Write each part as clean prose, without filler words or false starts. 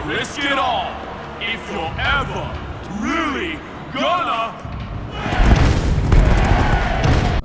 risk it all if you're ever really gonna.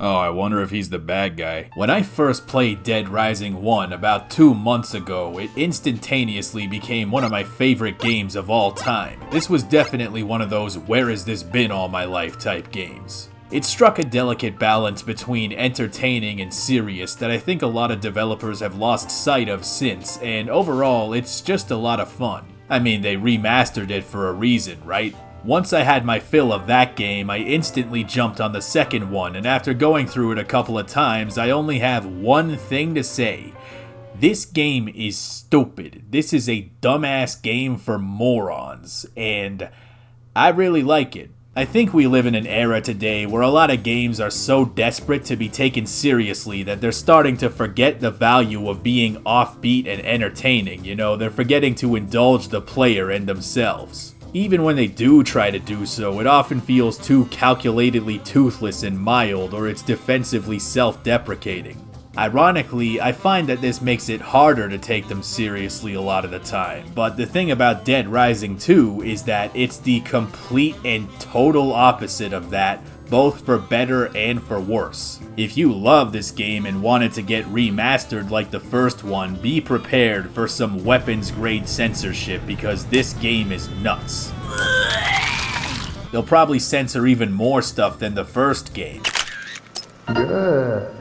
Oh, I wonder if he's the bad guy. When I first played Dead Rising 1 about 2 months ago, it instantaneously became one of my favorite games of all time. This was definitely one of those where has this been all my life type games. It struck a delicate balance between entertaining and serious that I think a lot of developers have lost sight of since, and overall, it's just a lot of fun. I mean, they remastered it for a reason, right? Once I had my fill of that game, I instantly jumped on the second one, and after going through it a couple of times, I only have one thing to say. This game is stupid. This is a dumbass game for morons, and I really like it. I think we live in an era today where a lot of games are so desperate to be taken seriously that they're starting to forget the value of being offbeat and entertaining, you know, they're forgetting to indulge the player and themselves. Even when they do try to do so, it often feels too calculatedly toothless and mild, or it's defensively self-deprecating. Ironically, I find that this makes it harder to take them seriously a lot of the time, but the thing about Dead Rising 2 is that it's the complete and total opposite of that, both for better and for worse. If you love this game and want it to get remastered like the first one, be prepared for some weapons grade censorship because this game is nuts. They'll probably censor even more stuff than the first game. Good.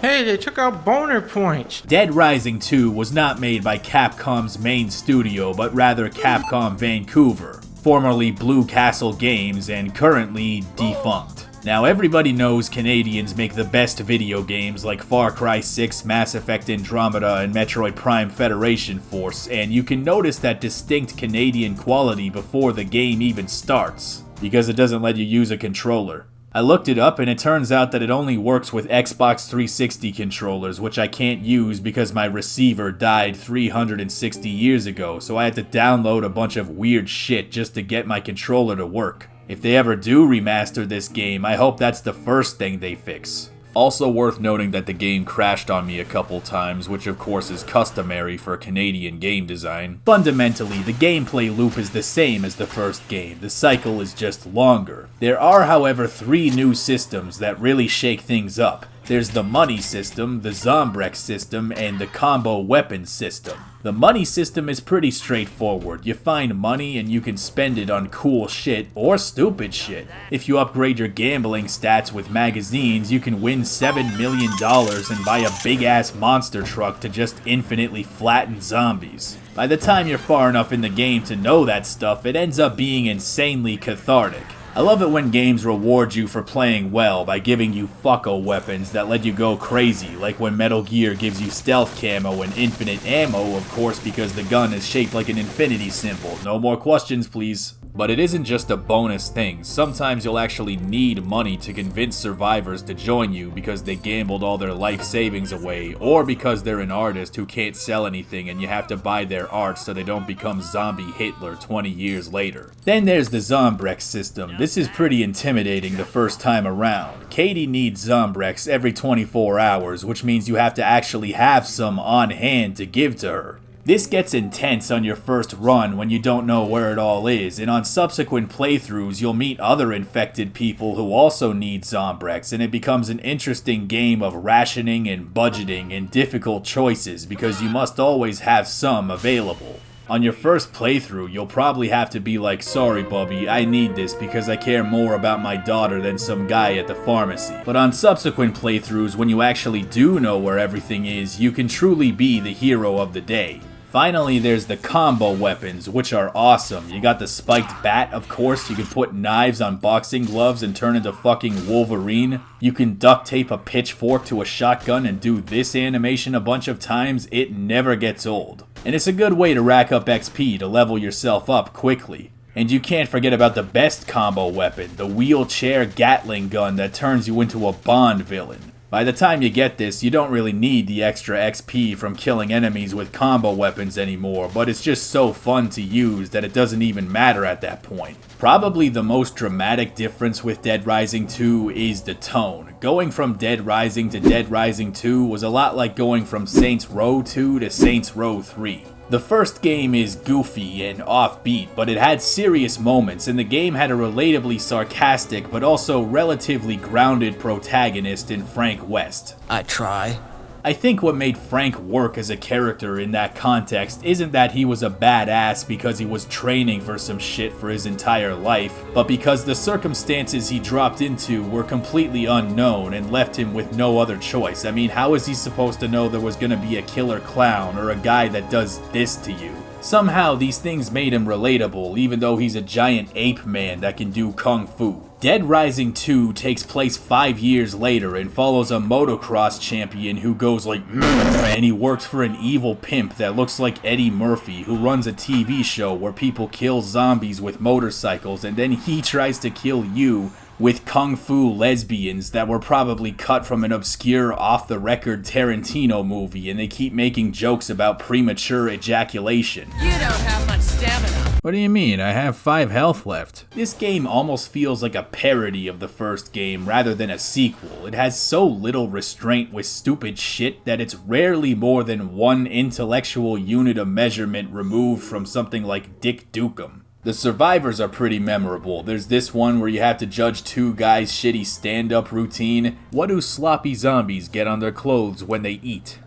Hey, they took out boner points. Dead Rising 2 was not made by Capcom's main studio, but rather Capcom Vancouver, formerly Blue Castle Games and currently defunct. Now everybody knows Canadians make the best video games like Far Cry 6, Mass Effect Andromeda, and Metroid Prime Federation Force, and you can notice that distinct Canadian quality before the game even starts, because it doesn't let you use a controller. I looked it up and it turns out that it only works with Xbox 360 controllers, which I can't use because my receiver died 360 years ago, so I had to download a bunch of weird shit just to get my controller to work. If they ever do remaster this game, I hope that's the first thing they fix. Also worth noting that the game crashed on me a couple times, which of course is customary for Canadian game design. Fundamentally, the gameplay loop is the same as the first game, the cycle is just longer. There are, however, 3 new systems that really shake things up. There's the money system, the Zombrex system, and the combo weapons system. The money system is pretty straightforward. You find money and you can spend it on cool shit or stupid shit. If you upgrade your gambling stats with magazines, you can win $7 million and buy a big ass monster truck to just infinitely flatten zombies. By the time you're far enough in the game to know that stuff, it ends up being insanely cathartic. I love it when games reward you for playing well by giving you fucko weapons that let you go crazy, like when Metal Gear gives you stealth camo and infinite ammo, of course, because the gun is shaped like an infinity symbol. No more questions, please. But it isn't just a bonus thing. Sometimes you'll actually need money to convince survivors to join you because they gambled all their life savings away, or because they're an artist who can't sell anything and you have to buy their art so they don't become zombie Hitler 20 years later. Then there's the Zombrex system. This is pretty intimidating the first time around. Katie needs Zombrex every 24 hours, which means you have to actually have some on hand to give to her. This gets intense on your first run when you don't know where it all is, and on subsequent playthroughs you'll meet other infected people who also need Zombrex, and it becomes an interesting game of rationing and budgeting and difficult choices because you must always have some available. On your first playthrough, you'll probably have to be like, sorry Bubby, I need this because I care more about my daughter than some guy at the pharmacy. But on subsequent playthroughs, when you actually do know where everything is, you can truly be the hero of the day. Finally, there's the combo weapons, which are awesome. You got the spiked bat, of course. You can put knives on boxing gloves and turn into fucking Wolverine. You can duct tape a pitchfork to a shotgun and do this animation a bunch of times. It never gets old. And it's a good way to rack up XP to level yourself up quickly. And you can't forget about the best combo weapon, the wheelchair Gatling gun that turns you into a Bond villain. By the time you get this, you don't really need the extra XP from killing enemies with combo weapons anymore, but it's just so fun to use that it doesn't even matter at that point. Probably the most dramatic difference with Dead Rising 2 is the tone. Going from Dead Rising to Dead Rising 2 was a lot like going from Saints Row 2 to Saints Row 3. The first game is goofy and offbeat, but it had serious moments, and the game had a relatably sarcastic but also relatively grounded protagonist in Frank West. I try. I think what made Frank work as a character in that context isn't that he was a badass because he was training for some shit for his entire life, but because the circumstances he dropped into were completely unknown and left him with no other choice. I mean, how is he supposed to know there was gonna be a killer clown or a guy that does this to you? Somehow these things made him relatable, even though he's a giant ape man that can do kung fu. Dead Rising 2 takes place 5 years later and follows a motocross champion who goes like and he works for an evil pimp that looks like Eddie Murphy who runs a TV show where people kill zombies with motorcycles, and then he tries to kill you with kung fu lesbians that were probably cut from an obscure off-the-record Tarantino movie, and they keep making jokes about premature ejaculation. You don't have much stamina. What do you mean? I have 5 health left. This game almost feels like a parody of the first game rather than a sequel. It has so little restraint with stupid shit that it's rarely more than one intellectual unit of measurement removed from something like Dick Dukem. The survivors are pretty memorable. There's this one where you have to judge 2 guys' shitty stand-up routine. What do sloppy zombies get on their clothes when they eat?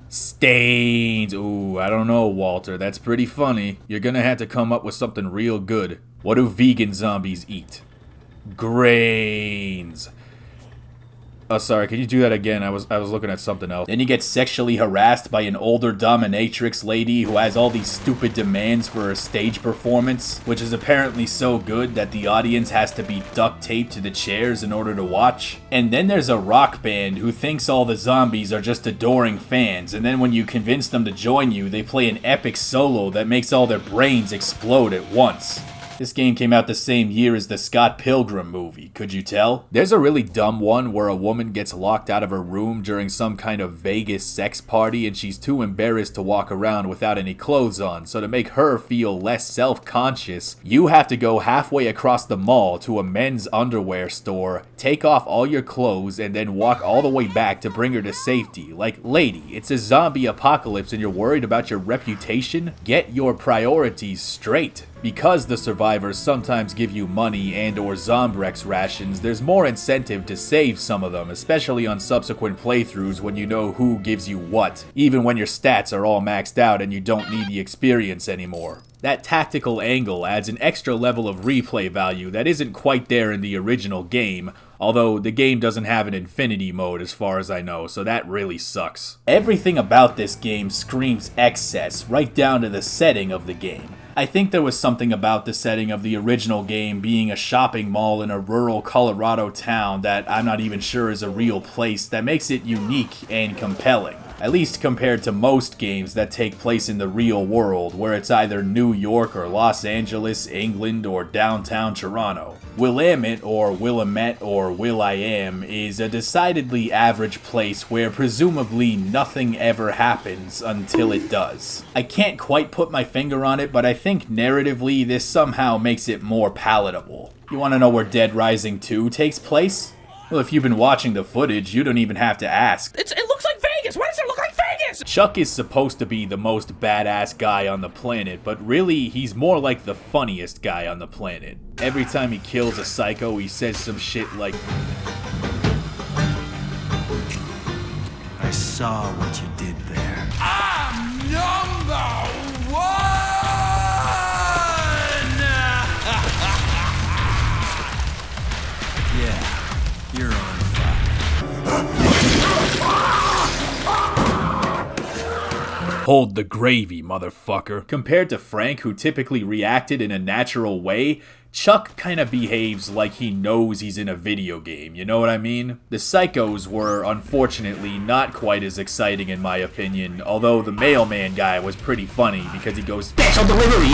Stains. Ooh, I don't know, Walter. That's pretty funny. You're gonna have to come up with something real good. What do vegan zombies eat? Grains. Oh, sorry, can you do that again? I was looking at something else. Then you get sexually harassed by an older dominatrix lady who has all these stupid demands for her stage performance, which is apparently so good that the audience has to be duct taped to the chairs in order to watch. And then there's a rock band who thinks all the zombies are just adoring fans, and then when you convince them to join you, they play an epic solo that makes all their brains explode at once. This game came out the same year as the Scott Pilgrim movie, could you tell? There's a really dumb one where a woman gets locked out of her room during some kind of Vegas sex party and she's too embarrassed to walk around without any clothes on, so to make her feel less self-conscious, you have to go halfway across the mall to a men's underwear store, take off all your clothes, and then walk all the way back to bring her to safety. Like, lady, it's a zombie apocalypse and you're worried about your reputation? Get your priorities straight. Because the survivors sometimes give you money and or Zombrex rations, there's more incentive to save some of them, especially on subsequent playthroughs when you know who gives you what, even when your stats are all maxed out and you don't need the experience anymore. That tactical angle adds an extra level of replay value that isn't quite there in the original game, although the game doesn't have an infinity mode as far as I know, so that really sucks. Everything about this game screams excess, right down to the setting of the game. I think there was something about the setting of the original game being a shopping mall in a rural Colorado town that I'm not even sure is a real place that makes it unique and compelling. At least compared to most games that take place in the real world, where it's either New York or Los Angeles, England, or downtown Toronto. Willamette or Willamette or Will.I.am is a decidedly average place where presumably nothing ever happens until it does. I can't quite put my finger on it, but I think narratively this somehow makes it more palatable. You wanna know where Dead Rising 2 takes place? Well, if you've been watching the footage, you don't even have to ask. It looks like Vegas! Why does it look like Vegas? Chuck is supposed to be the most badass guy on the planet, but really, he's more like the funniest guy on the planet. Every time he kills a psycho, he says some shit like, I saw what you did there. I'm number one! Yeah, you're on fire. hold the gravy, motherfucker. Compared to Frank, who typically reacted in a natural way, Chuck kinda behaves like he knows he's in a video game, you know what I mean? The psychos were, unfortunately, not quite as exciting in my opinion, although the mailman guy was pretty funny because he goes, "Special delivery!"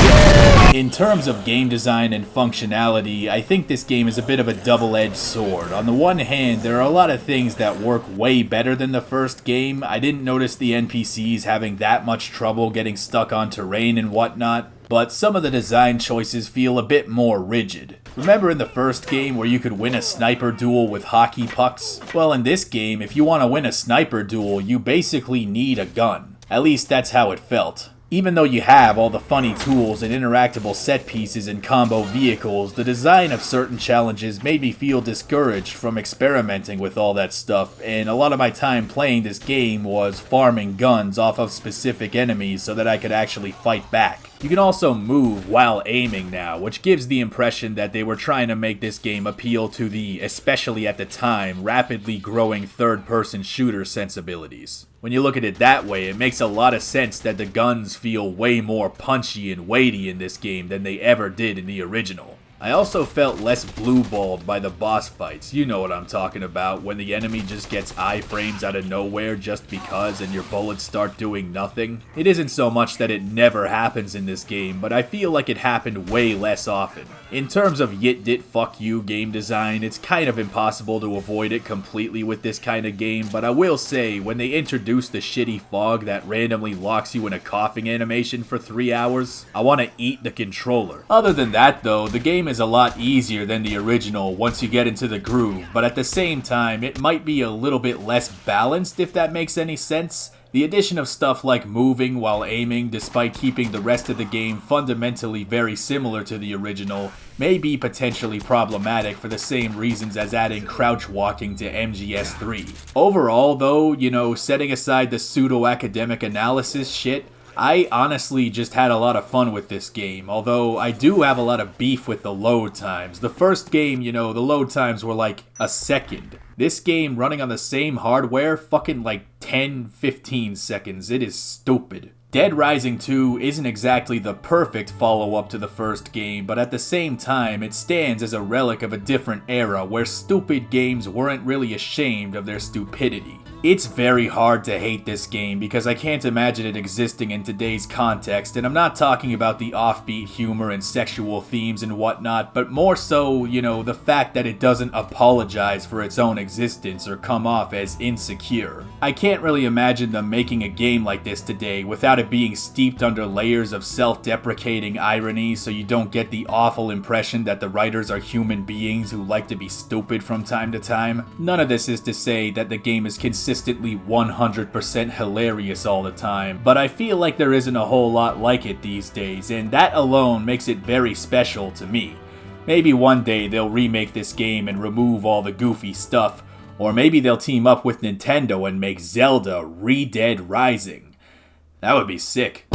In terms of game design and functionality, I think this game is a bit of a double-edged sword. On the one hand, there are a lot of things that work way better than the first game. I didn't notice the NPCs having that much trouble getting stuck on terrain and whatnot, but some of the design choices feel a bit more rigid. Remember in the first game where you could win a sniper duel with hockey pucks? Well, in this game, if you want to win a sniper duel, you basically need a gun. At least that's how it felt. Even though you have all the funny tools and interactable set pieces and combo vehicles, the design of certain challenges made me feel discouraged from experimenting with all that stuff, and a lot of my time playing this game was farming guns off of specific enemies so that I could actually fight back. You can also move while aiming now, which gives the impression that they were trying to make this game appeal to the, especially at the time, rapidly growing third-person shooter sensibilities. When you look at it that way, it makes a lot of sense that the guns feel way more punchy and weighty in this game than they ever did in the original. I also felt less blue-balled by the boss fights. You know what I'm talking about, when the enemy just gets iframes out of nowhere just because and your bullets start doing nothing. It isn't so much that it never happens in this game, but I feel like it happened way less often. In terms of yit dit fuck you game design, it's kind of impossible to avoid it completely with this kind of game, but I will say, when they introduced the shitty fog that randomly locks you in a coughing animation for 3 hours, I want to eat the controller. Other than that though, the game is a lot easier than the original once you get into the groove, but at the same time, it might be a little bit less balanced if that makes any sense. The addition of stuff like moving while aiming, despite keeping the rest of the game fundamentally very similar to the original, may be potentially problematic for the same reasons as adding crouch walking to MGS3. Overall though, you know, setting aside the pseudo-academic analysis shit, I honestly just had a lot of fun with this game, although I do have a lot of beef with the load times. The first game, you know, the load times were like a second. This game running on the same hardware, fucking like 10-15 seconds. It is stupid. Dead Rising 2 isn't exactly the perfect follow-up to the first game, but at the same time, it stands as a relic of a different era where stupid games weren't really ashamed of their stupidity. It's very hard to hate this game because I can't imagine it existing in today's context, and I'm not talking about the offbeat humor and sexual themes and whatnot, but more so, you know, the fact that it doesn't apologize for its own existence or come off as insecure. I can't really imagine them making a game like this today without it being steeped under layers of self-deprecating irony so you don't get the awful impression that the writers are human beings who like to be stupid from time to time. None of this is to say that the game is consistently 100% hilarious all the time, but I feel like there isn't a whole lot like it these days, and that alone makes it very special to me. Maybe one day they'll remake this game and remove all the goofy stuff, or maybe they'll team up with Nintendo and make Zelda Dead Rising. That would be sick.